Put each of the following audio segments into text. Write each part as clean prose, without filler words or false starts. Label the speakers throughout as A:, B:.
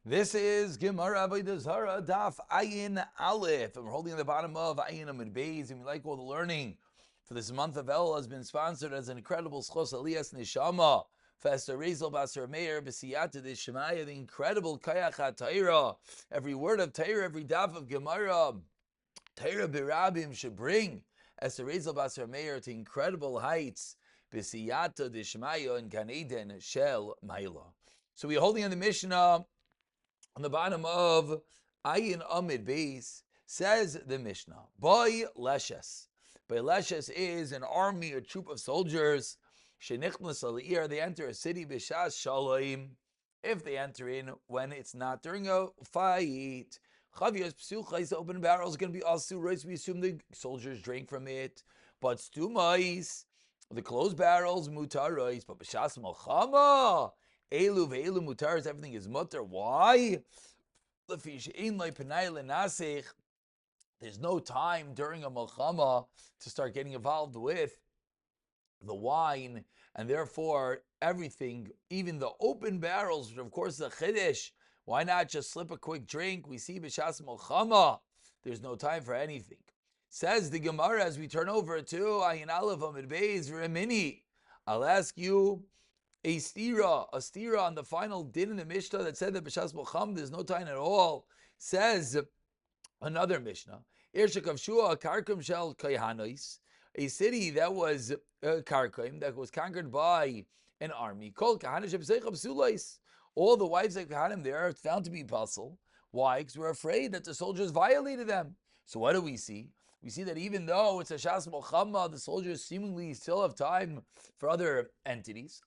A: This is Gemara Avodah Zarah Daf Ayin Aleph, and we're holding at the bottom of Ayin Amid Beis, and we like all the learning for this month of El has been sponsored as an incredible Schos Aliyas Neshama for Esther, Reyzel, Basar, Meir, B'siyata Deshemaya, the incredible Kayach HaTaira, every word of Taira, every Daf of Gemara, Taira Birabim should bring Esther, Reyzel, Basar, Meir to incredible heights, B'siyata Deshemaya and Gan Eden Shel Maila. So we're holding on the Mishnah on the bottom of Ayin Amid Beis. Says the Mishnah, Boy Leshes. Boy Leshes is an army, a troop of soldiers. Shenichnas al'ir, they enter a city b'shas shalom, if they enter in when it's not during a fight. Chavios psuchais, open barrels, going to be asurais. We assume the soldiers drink from it. But stumais, the closed barrels, mutarais. But b'shas malchama, elu ve'elu mutarais, everything is mutar. Why? There's no time during a malchama to start getting involved with the wine, and therefore everything, even the open barrels, which of course is a chiddush, why not just slip a quick drink? We see b'shas malchama, there's no time for anything. Says the Gemara as we turn over to Ayin Aleph Amid Beis Remini. I'll ask you a stira on the final din in the Mishnah that said that b'shas malchama there's no time at all. Says another Mishnah, Irshak Shua Karkum Shel Kayhanos, a city that was Karkim, that was conquered by an army. All the wives of Kahanim there are found to be puzzle. Why? Because we're afraid that the soldiers violated them. So what do we see? We see that even though it's a Shas Mochama, the soldiers seemingly still have time for other entities.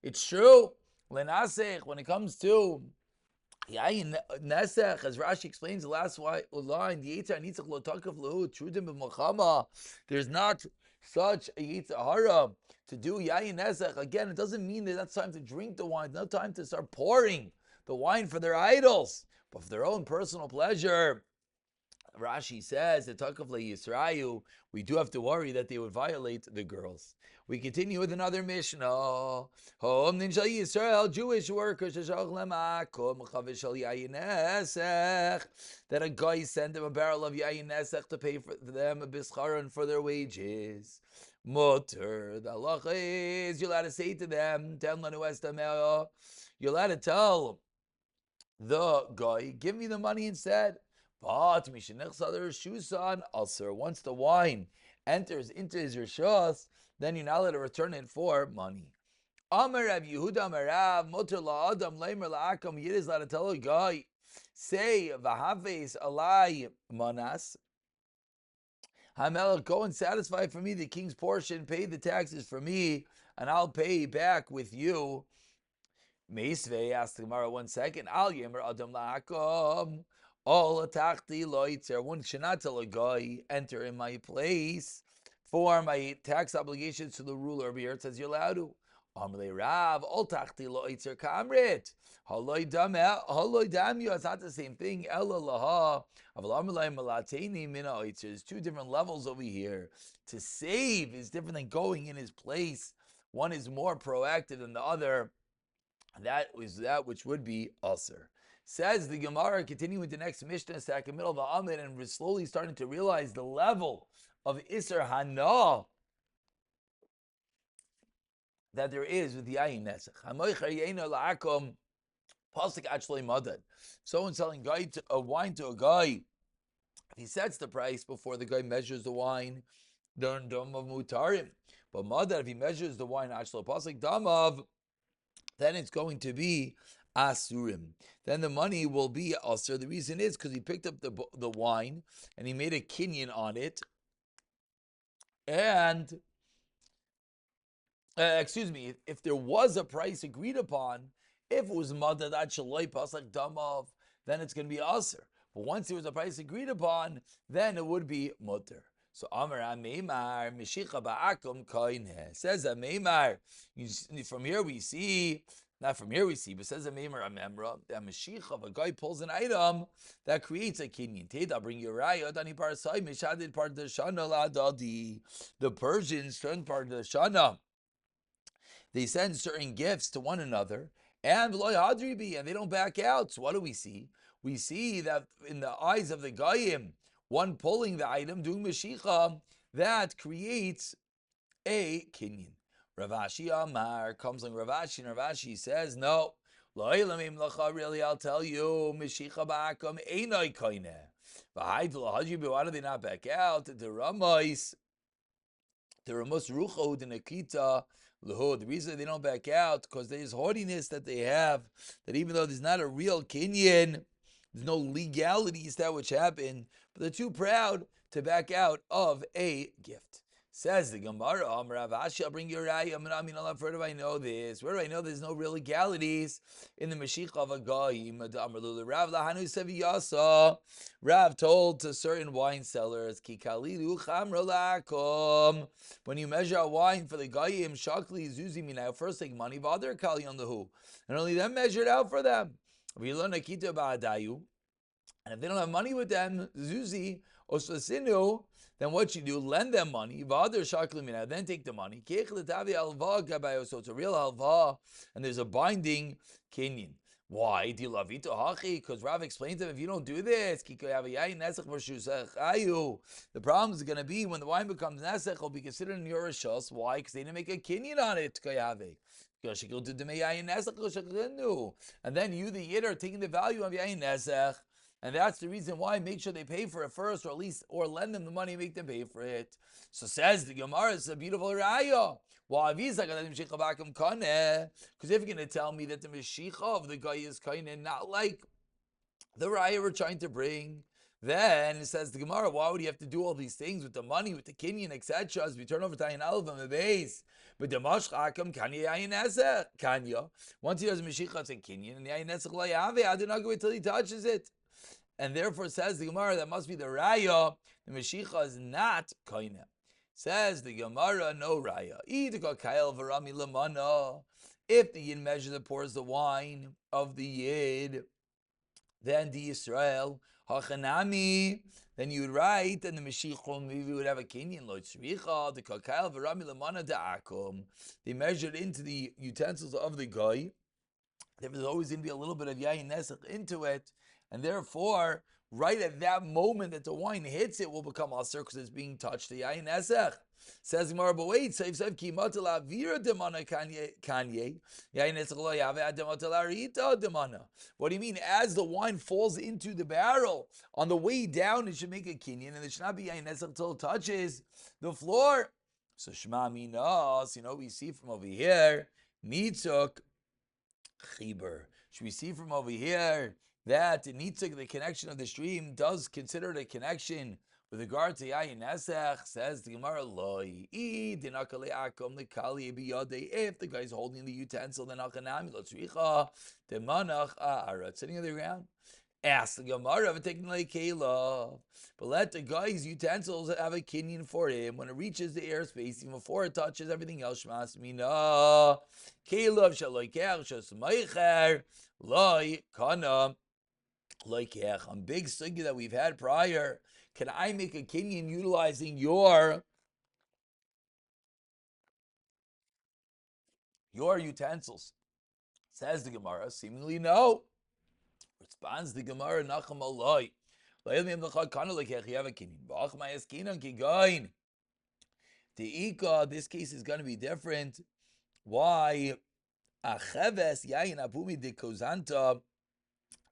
A: It's true. When it comes to Yayin Nesech, as Rashi explains the last line, the Yitzhar Nitzach Lo Takav Lehu Trudim B'Malchama, there's not such a Yitzhara to do Yayin Nesech. Again, it doesn't mean that that's time to drink the wine, no time to start pouring the wine for their idols, but for their own personal pleasure. Rashi says that Takav Yisrayu, we do have to worry that they would violate the girls. We continue with another Mishnah. Hom Ninja Yisrael, Jewish workers, that a guy sent them a barrel of Yayin Nesech to pay for them a bischaron for their wages. Mutter, the halacha is you're allowed to say to them, you're allowed to tell the guy, give me the money instead. But once the wine enters into his rishos, then you're not allowed to return it for money. Amar Rav Yehuda Amar Rav Motor LaAdam Leimer LaAkam Yid is allowed to tell a guy, say V'haves Alai Manas Hamelech, go and satisfy for me the king's portion, pay the taxes for me, and I'll pay back with you. Meisvei asked the Gemara 1 second. Al Yemer Adam LaAkam. All atachti loitzer. One should not tell a guy, enter in my place for my tax obligations to the ruler. Over here it says you're allowed to. Amrei Rav, all tachti loitzer kamrit. Haloi damyu. It's not the same thing. Ella laha. Avlamilai malateni mina oitzer. There's two different levels over here. To save is different than going in his place. One is more proactive than the other. That is that which would be usher. Says the Gemara, continuing with the next Mishnah, stack in the middle of the Amid, and we're slowly starting to realize the level of Isser Hana that there is with the Yayin Nesech. Someone selling a wine to a guy, if he sets the price before the guy measures the wine, then Damav Mutarim. But Madad, if he measures the wine, Achlo Pasik Damav, then it's going to be Asurim. Then the money will be Asur. The reason is because he picked up the wine and he made a kinyan on it. And, if there was a price agreed upon, if it was Madad Shaloi Pasak Damav, then it's going to be Asur. But once there was a price agreed upon, then it would be Mutter. So Amar Ameimar Mishicha Ba'akum Koineh. Says Ameimar. From here we see. Not from here we see, but says a Meimer Amemra, that Mashiach of a guy pulls an item that creates a kinyan. Teda bring your raya, Dani Parasai, Mishadid part the Shana La Dadi. The Persians turned part of the Shana they send certain gifts to one another, and they don't back out. So what do we see? We see that in the eyes of the Goyim, one pulling the item, doing Mashicha, that creates a kinyan. Ravashi Amar comes like Ravashi, and Ravashi says, no, really, I'll tell you, Mashicha ba'akum einoi koine. Why do they not back out? The Ramais, the Ramos Rucho, the Nakita, the reason they don't back out, because there's haughtiness that they have, that even though there's not a real kinyan, there's no legalities that which happen, but they're too proud to back out of a gift. Says the Gemara, Rav Ashi, I'll bring your raya. Where do I know this? Where do I know there's no real legalities in the Mashiach of a Goyim? Rav Lahanu Seviyasa. Rav told to certain wine sellers, Kikalilu Chamra Lakum. When you measure a wine for the Goyim, Shakli Zuzi Mina, first take money, Vader Kali on the who, and only then measure it out for them. And if they don't have money with them, Zuzi, Osasinu, then what you do, lend them money, then take the money. So it's a real halva, and there's a binding kinyan. Why? Because Rav explained to him, if you don't do this, the problem is going to be when the wine becomes nesech, it'll be considered in your rishos. Why? Because they didn't make a kinyan on it. And then you, the yid, are taking the value of yayin nesech. And that's the reason why. Make sure they pay for it first, or at least, or lend them the money and make them pay for it. So says the Gemara, it's a beautiful raya. Because if you're going to tell me that the Mashiach of the guy is kind of not like the raya we're trying to bring, then it says the Gemara, why would you have to do all these things with the money, with the kinyan, etc. As we turn over to Ayin Aleph on the base. But the mashchakam kanya Ayin Ezech kanya. Once he does Mashiach, it's a kinyan, and the Ayin Ezech la yave. I do not go until he touches it. And therefore says the Gemara, that must be the raya. The Mashiach is not koine. Says the Gemara, no raya. If the Yid measures and pours the wine of the Yid, then the Yisrael, hachanami, then you would write, and the Mashiach maybe would have a kinyan, lo tzricha, the kakayel v'rami lemana da'akum. They measured into the utensils of the guy. There's always going to be a little bit of yayin nesach into it. And therefore, right at that moment that the wine hits it, will become aser because it's being touched. The yayin esech says Gemara, but wait, saif kimat vira demana kanye yayin esech lo yave ademata larita demana. What do you mean? As the wine falls into the barrel, on the way down, it should make a kinyan, and it should not be yayin esech until it touches the floor. So shma minas, we see from over here, nitzuk chiber. Should we see from over here that nitzuk, the connection of the stream, does consider it a connection with regard to yayin nesech? Says the Gemara, loi dinakale akom lekali biyade. If the guy's holding the utensil, then achanami lotzricha demanach arat, sitting on the ground. Ask the Gemara of taking like kela, but let the guy's utensils have a kinyan for him when it reaches the airspace, even before it touches everything else. Shmas mina kela shaloikach shasmeicher loi kana. Like on big sugi that we've had prior, can I make a kinyan utilizing your utensils? Says the Gemara, seemingly no. Responds the Gemara, Nacham Aloi. You have a kinyan. The Ika, this case is going to be different. Why? Acheves yayin abumi de kozanta.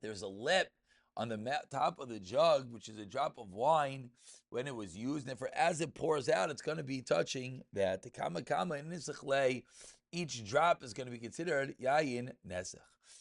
A: There's a lip on the top of the jug, which is a drop of wine when it was used. And as it pours out, it's going to be touching that. The kama in nisachle, each drop is going to be considered yayin nesach.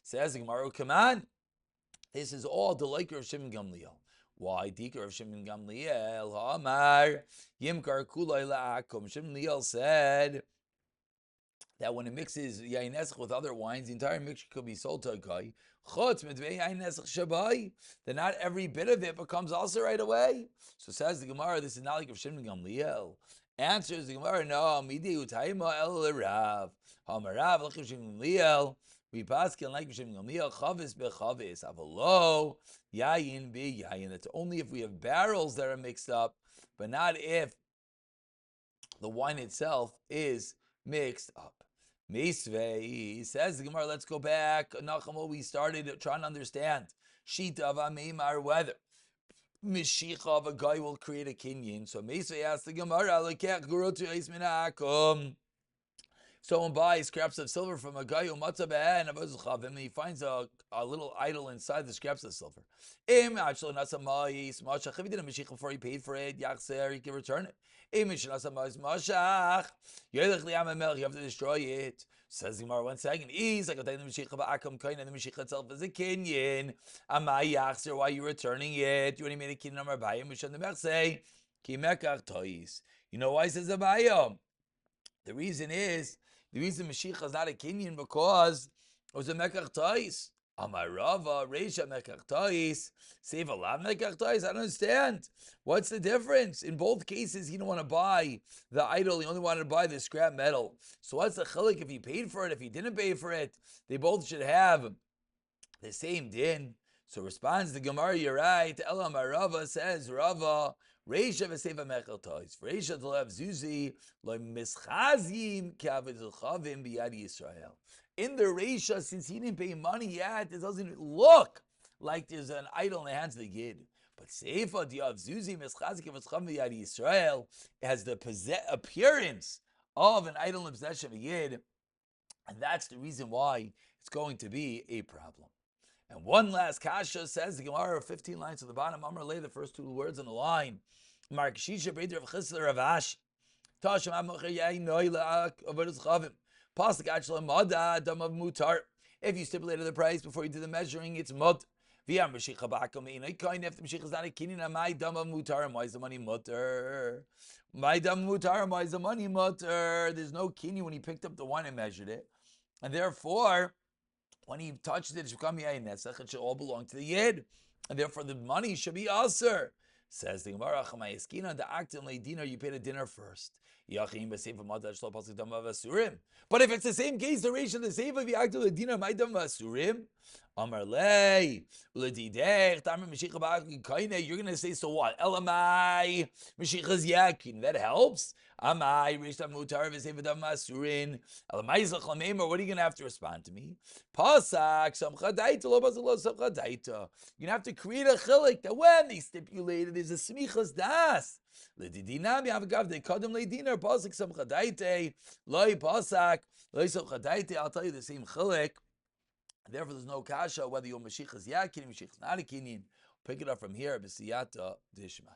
A: Says the Gemara, come on. This is all the like of Shimon Gamliel. Why? Dikar of Shimon Gamliel. Amar Yimkar Kulay La'akum. Shimon Gamliel said that when it mixes yayin nesach with other wines, the entire mixture could be sold to a guy. Then not every bit of it becomes also right away. So says the Gemara, this is not like of Shimon Gamliel. Answers the Gemara, no. Midi utaima el rav. Hamarav like of Shimon Gamliel. We paskin like of Shimon Gamliel. Chavis bechavis. Avalo yayin be yayin. That's only if we have barrels that are mixed up, but not if the wine itself is mixed up. Meisvei says the Gemara. Let's go back. Nachamo, we started trying to understand Shita of Ameimar whether Mishicha of a guy will create a kinyan. So Meisvei asked the Gemara, Lekech Guru to Eisminakum. Someone buys scraps of silver from a guy who and he finds a little idol inside the scraps of silver. If he did a Mashiach before he paid for it, he can return it. You have to destroy it. Says Gemara, 1 second. He's like the Mashiach itself is a kinyan. Why are you returning it? You only made a kinyan number by him. You know why he says Abayim? The reason Mashiach is not a kinyan because it was a mekach tais. Amarava, Reisha mekach tais, save a lot mekach tais. I don't understand. What's the difference? In both cases, he didn't want to buy the idol. He only wanted to buy the scrap metal. So what's the chilik if he paid for it? If he didn't pay for it, they both should have the same din. So responds the Gemara, you're right. Elam Rava says, Rava, Reisha v'seva mechel tois. For Reisha to have zuzi, lo mischazim k'avod chavim b'yad Yisrael. In the Reisha, since he didn't pay money yet, it doesn't look like there's an idol in the hands of the Yid. But Seifa diyav zuzi mischazim k'avod chavim b'yad Yisrael, it has the appearance of an idol in possession of a Yid, and that's the reason why it's going to be a problem. And one last kasha says the Gemara, 15 lines to the bottom. I'm going to lay the first two words on the line. Mark Shisha Breder of Chisler of Ash. Tashem Amocher Yai Noilak Avodah Zarah. Pasuk Achla Mada Dam of Mutar. If you stipulated the price before you did the measuring, it's Mud. Via Mashiach Bakum Inai Kain. If the Mashiach is not a kinin, my Dam of Mutar, and why is the money Mutar? My Dam Mutar, why is the money Mutar? There's no kinin when he picked up the one and measured it. And therefore, when he touched it, it should all belong to the Yid. And therefore the money should be aser. Says the Gemara, the actin dinner, you paid a dinner first. But if it's the same case, the ratio the same if you act with dinner, my dam vasurim. Amar lei, l'didech, tamer Mashiach ba'akin kaine. You're gonna say, so what? Elamai, Mashiach is yakin. That helps. Amai, rishtam mutar v'sevedam masurin. Elamai zachlamemar. What are you gonna have to respond to me? Pasak samchadaita lo basalo samchadaita. You're gonna have to create a chilik that when they stipulated is a smichas das. L'didinam yavagav they kadam le'dinar pasak samchadaita loy pasak loy samchadaita. I'll tell you the same chilik. Therefore, there's no kasha whether your Mashiach is yakin, Mashiach is not a kinyan. Pick it up from here, b'siyata d'ishmai.